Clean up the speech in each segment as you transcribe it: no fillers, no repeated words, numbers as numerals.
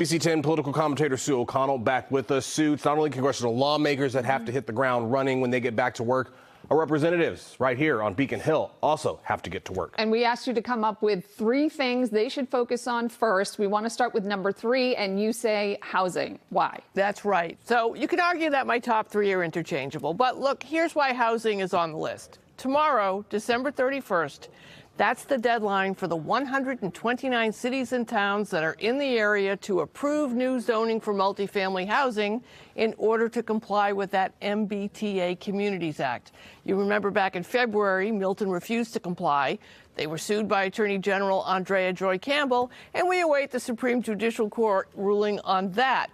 NBC10 political commentator Sue O'Connell back with us. Sue, it's not only congressional lawmakers that have to hit the ground running when they get back to work. Our representatives right here on Beacon Hill also have to get to work. And we asked you to come up with 3 things they should focus on first. We want to start with number 3, and you say housing. Why? That's right. So you could argue that my top 3 are interchangeable. But look, here's why housing is on the list. Tomorrow, December 31st, that's the deadline for the 129 cities and towns that are in the area to approve new zoning for multifamily housing in order to comply with that MBTA Communities Act. You remember back in February, Milton refused to comply. They were sued by Attorney General Andrea Joy Campbell, and we await the Supreme Judicial Court ruling on that.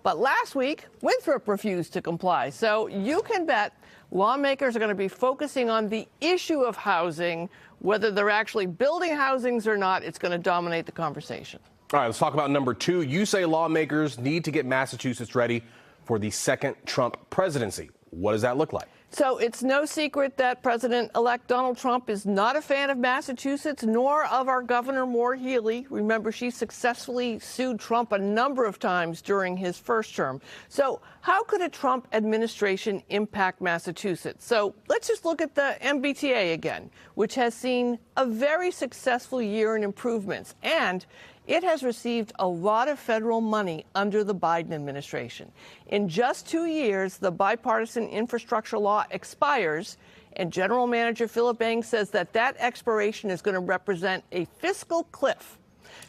But last week, Winthrop refused to comply. So you can bet lawmakers are going to be focusing on the issue of housing. Whether they're actually building housings or not, it's going to dominate the conversation. All right, let's talk about number 2. You say lawmakers need to get Massachusetts ready for the second Trump presidency. What does that look like? So it's no secret that President-elect Donald Trump is not a fan of Massachusetts, nor of our Governor Maura Healey. Remember, she successfully sued Trump a number of times during his first term. So how could a Trump administration impact Massachusetts? So let's just look at the MBTA again, which has seen a very successful year in improvements. And it has received a lot of federal money under the Biden administration. In just 2 years, the bipartisan infrastructure law expires, and General Manager Philip Eng says that that expiration is going to represent a fiscal cliff.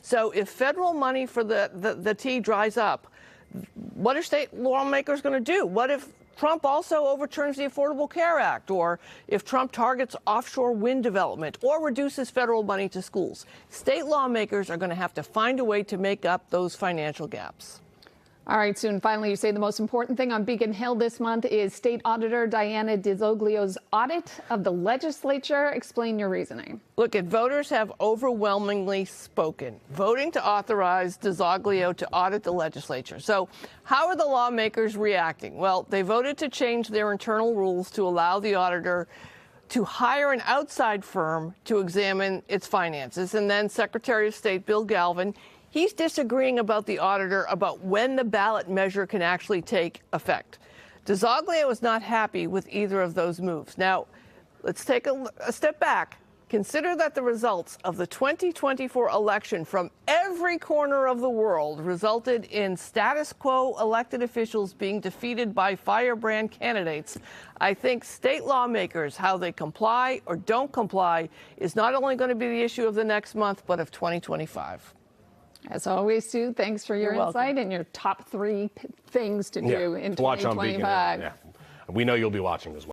So if federal money for the T dries up, what are state lawmakers going to do? What if Trump also overturns the Affordable Care Act, or if Trump targets offshore wind development or reduces federal money to schools? State lawmakers are going to have to find a way to make up those financial gaps. All right, Sue, and finally, you say the most important thing on Beacon Hill this month is State Auditor Diana DiZoglio's audit of the legislature. Explain your reasoning. Look, voters have overwhelmingly spoken, voting to authorize DiZoglio to audit the legislature. So how are the lawmakers reacting? Well, they voted to change their internal rules to allow the auditor to hire an outside firm to examine its finances. And then Secretary of State Bill Galvin, he's disagreeing about the auditor about when the ballot measure can actually take effect. DiZoglio is not happy with either of those moves. Now, let's take a step back. Consider that the results of the 2024 election from every corner of the world resulted in status quo elected officials being defeated by firebrand candidates. I think state lawmakers, how they comply or don't comply, is not only going to be the issue of the next month, but of 2025. As always, Sue, thanks for your insight and your top 3 things to do in 2025. We know you'll be watching as well.